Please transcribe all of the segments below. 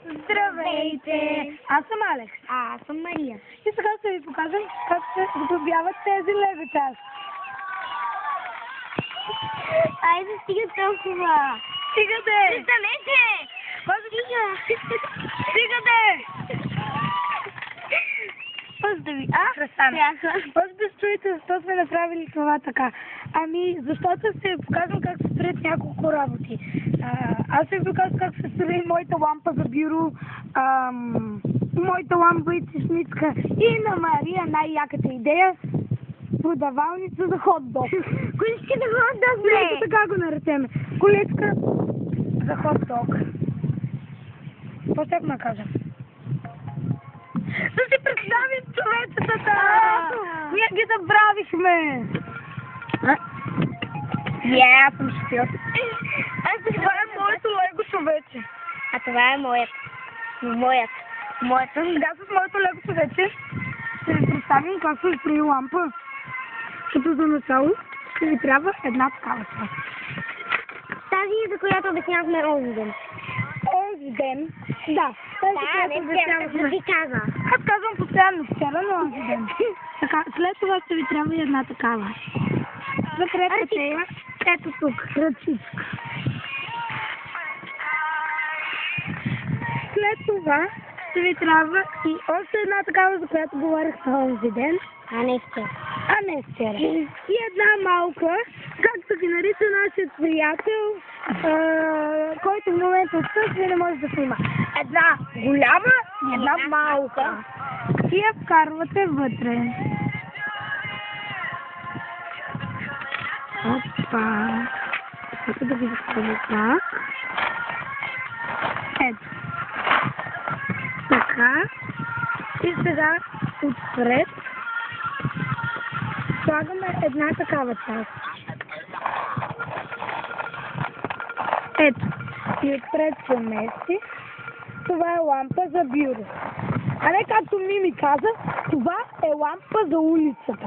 Здравейте! Аз съм Алекс. А, аз съм Мария. И сега ще ви покажем как се сглобяват тези лего части. Айде, стига толкова. Стига де! Престанете! Стига де! Поздрави. Може да чуете защо сме направили това така. Ами, защото ще ви покажем как се строят няколко работи. Аз ще ви покажа как се строи моята лампа за бюро, моята лампа и чешмичка и на Мария най-яката идея продавалница за хот-дог. Количка за хот-дог, бе! Така го наречем. Количка за хот-дог. Какво ще да кажа? Да си представим човечетата! Ние ги забравихме! Аз съм шофьор. Това е моето лего, човече. А това е моят. Моят. Сега с моето лего, човече ще ви представим как се строи лампа. Като за начало ще ви трябва една такава част. Тази, за която обяснявахме онзи ден. Онзи ден? Да. Да, не ви каза. Аз казвам постоянно вчера, но онзи ден. Така, след това ще ви трябва и една такава. Закрепете я. Ето тук, ръчичка. След това ще ви трябва и още една такава, за която говорих на онзи ден. А не вчера. И една малка, както ги нарича нашият приятел, който в момента отсъства и не може да снима. Една голяма и една малка. И я вкарвате вътре. Опа! Ето да ви разкажа как. Ето. Така. И сега отпред слагаме една такава част. Ето. И отпред се мести. Това е лампа за бюро. А не както Мими каза, това е лампа за улицата.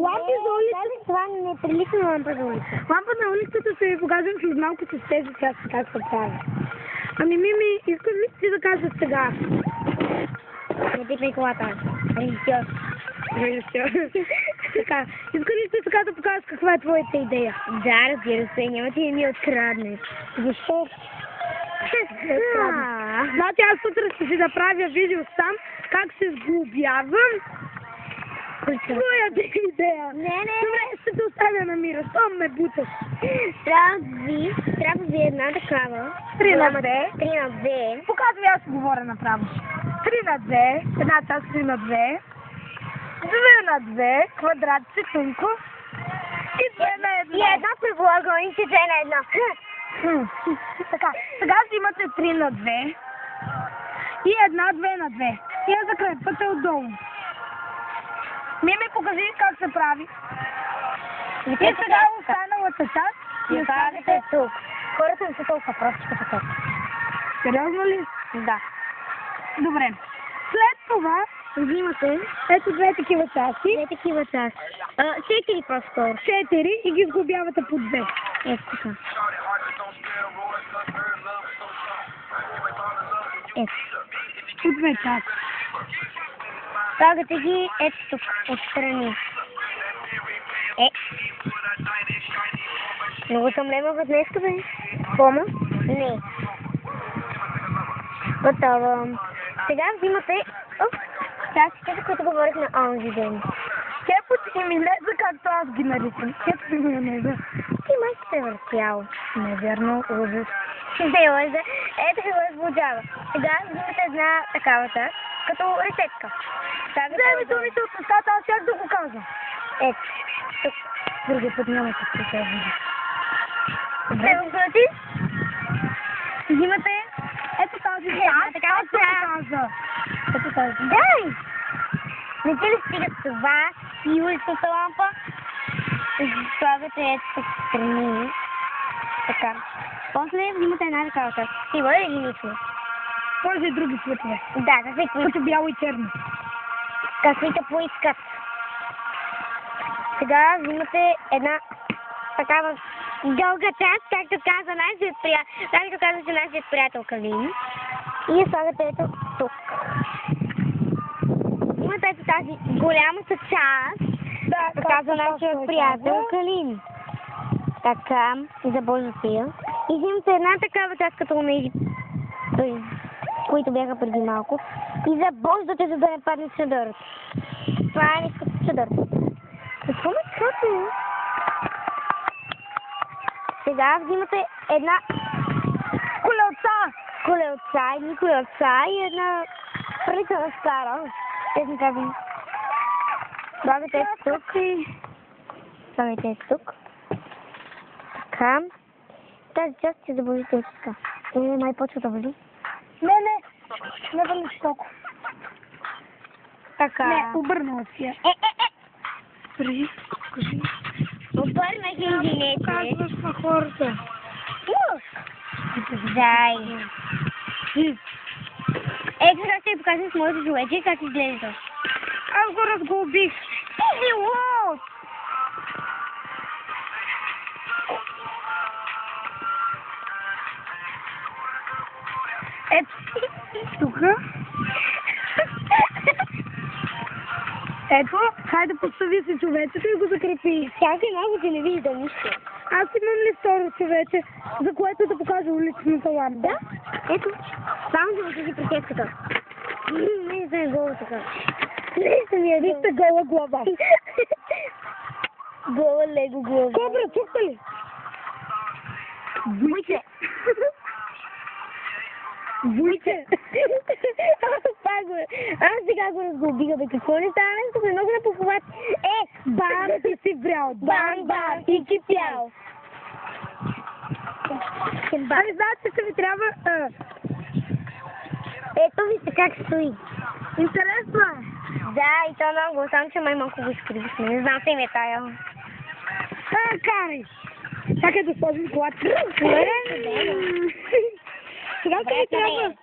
Лампи за улицата. Това не прилича на лампа за улицата. Лампа на улицата ще ви покажем след малко с тези части как се прави. Ами Мими, искаш ли ти да кажеш сега? Не пипай колата. Така, искаш ли ти сега да покажеш каква е твоята идея? Да, разбира се, няма ти да ми откраднеш. Защо? Значи аз сутрин ще си да правя видео сам как се сглобявам. Твоята идея. Не. Добре, ще те оставя на мира. Щом ме буташ. Трябва ви една такава. 3 на 2. 3 на 2. Показвай, аз ще говоря направо. 3 на 2. Една част 3 на 2. 2 на 2. Квадратче, тънко. И 2 на 1. И една предполаганите 2 на 1. Така, сега взимате 3 на 2 и една 2 на 2. И я закрепвате отдолу. Мими, покажи как се прави. И сега останалата част и оставите тук. Хората не са толкова прости като тук. Сериозно ли? Да. Добре. След това взимате ето две такива части. 4 по-скоро. 4 и ги сглобявате по 2. Ето така. Ето. По 2 части. Слагате ги ето тук, отстрани. Много съм лемава днеска, бе. Пома? Не. Готово. Сега взимате частите, за които говорих на онзи ден. Кепът и минеза, както аз ги наричам. Кепът и минеза. Ти май си се въртял. Неверно, ужас. Не лъжа. Ето какво се получава. Сега взимате една такава част, като рецепка. Вземи думите от устата, аз как да го кажа. Ето. Тук. Другия път няма да се кажа. Ще го гласи? Взимате ето тази такава част. Ето тази. Дай! Не ти ли стига това и уличната лампа? Слагате ето тук страни. Така. После взимате една такава част. Ти бъде ли нищо? Може и други цветове. Да, каквито поискат. Като бяло и черно. Каквито поискат. Сега взимате една такава дълга част, както каза нашият приятел Калин. И я слагате ето тук. Имате ето тази голямата част, Да, казва нашия приятел Калин. Така, забождате я. И взимате една такава част, като онези, които бяха преди малко. И забождате, за да не падне чадърът. Това е нещо като чадър. Какво ме чакате? Сега взимате една едни колелца и една приличана стара. Ето казвам. Слагате тук и слагате тук. Така. Тази част ще забавите от така. Май почва да вали. Не вали толкова. Така. Не, обърнала си я. Спри, кажи. Обърнах инженете. Казваш на хората. Дай. Ето сега ще ви покажем с моето човече как изглежда. Аз го разглобих. Лот! Ето, тук. Ето, хайде постави си човечето и го закрепи. Всяка малко ти не вижда нищо. Аз имам ли второ човече, за което да покажа уличната лампа? Да? Ето, само да покажи пресетката. Не знам голо така. Вижте гола глава. Гола лего глава. Кобра, чухте ли? Вуйте! Вуйте! Аз сега го разглобиха, бе, какво не става нещо, бе, много напохват. Бам, ти си врял! Бам, ти кипял. Ами, знаете, че ви трябва... Ето вижте как стои. Интересно е. Да, и то много, само че май малко го изкривихме. Не знам се им е тая. Карай! Чакай да сложим колата. Сега ще ви трябва...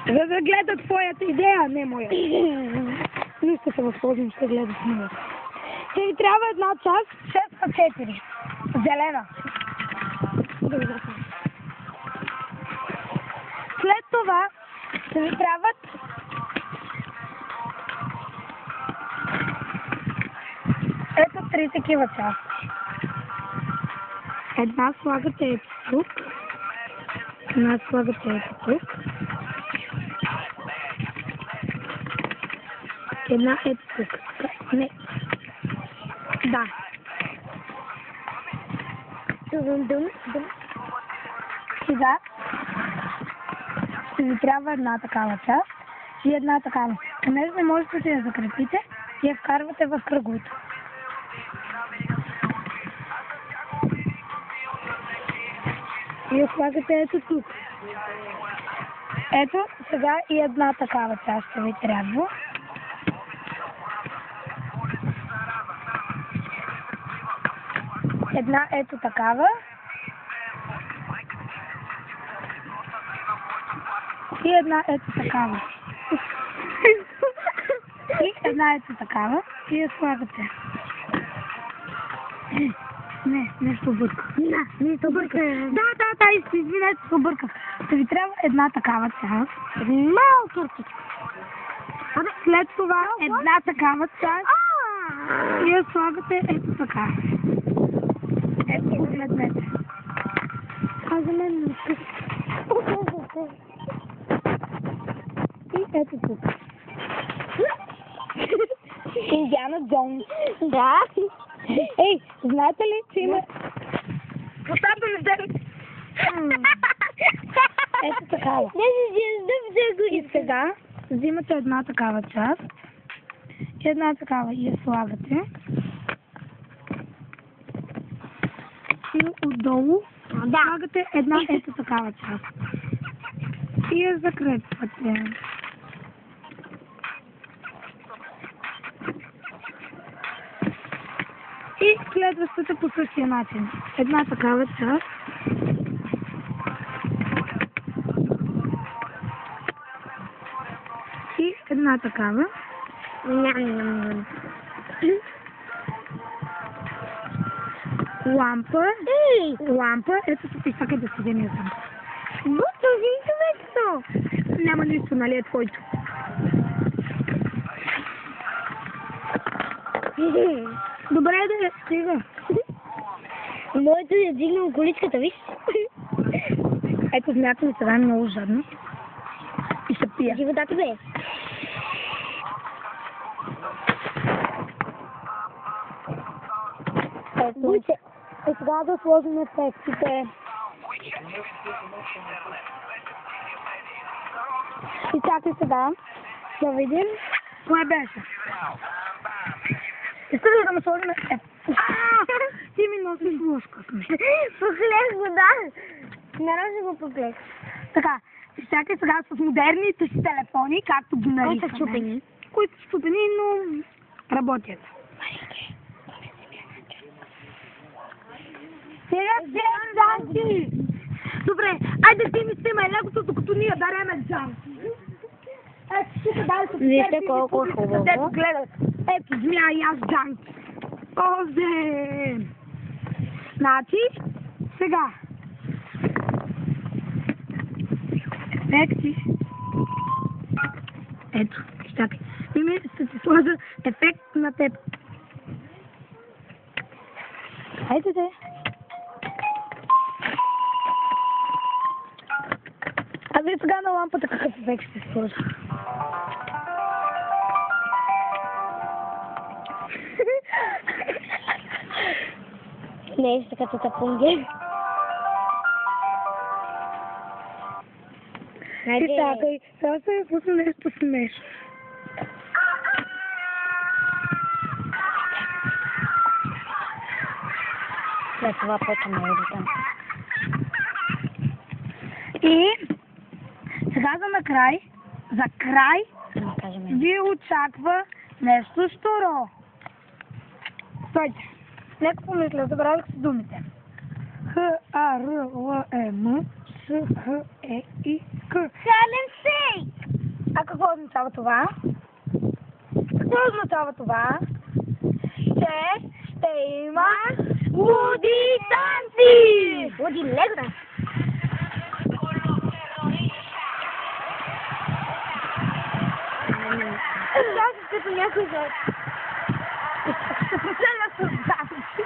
За да гледат твоята идея, а не моя. Не ще се възползвам, ще гледат моя. Ще ви трябва една част, 6/4. Зелена. След това ще ви трябват ето 3 такива части. Една слагате ето тук. Една слагате ето тук. Една ето тук. Не. Да. Сега ще ви трябва една такава част и една такава. Понеже не можете да я закрепите, я вкарвате в кръговото. И я слагате ето тук. Ето, сега и една такава част ще ви трябва. Една ето такава. И една ето такава. И една ето такава. И я слагате. Не, нещо обърках. Нещо обърках. Да, извинете, се обърках. Ще ви трябва една такава част. Малко. След това една такава част. И я слагате ето така. Ето го гледнете. А за мен не искаш. И ето тук. Индиана Джонс. Да. Ей, знаете ли, че има... Поставте ми взели. Ето такава. И сега взимате една такава част. И една такава и я слагате. И отдолу слагате една ето такава част. И я закрепвате. И следващата по същия начин. Една такава част. И една такава. Лампа. Лампа. Ето се писака да седем я съм. Бутно, винтовето! Няма нищо, нали е твоето. Добре да е, стига. Моето е дигнал количката, виж? Ето, смятам сега е много жадно. И ще пия. Животата бе. Ето. И сега да сложим ефектите. И чакай сега да видим кое беше. Искаш ли да ме сложим ти ми носиш ложка. Поглех го, да. Нарочно го поглех. Така, и чакай сега с модерните си телефони, както ги наричаме. Които са чупени. Които са чупени, но работят. Сега джанки! Добре, айде ти ми снимай легото, докато ние дареме джанки. Ето, тук дай се Вижте колко хубаво. Ето, гледат. Ето, змия и аз джанки. Озе! Значи, сега. Ефекти. Ето, чакай. Мими, ще ти сложа ефект на теб. Хайде те. А вие сега на лампата какъв ефект ще сложа? Нещо като тапунги. И чакай, сега ще ми пусна нещо смешно. След това почваме да там. И сега за край Да кажем. ви очаква нещо щуро. Стойте. Нека помисля, забравих си думите. H-A-R-L-E-M С-Х-Е-И-К. Сален сей! А какво означава това? Какво означава това? Ще има луди танци! Луди лего. Чакай като някой да... Ще преценя с танци.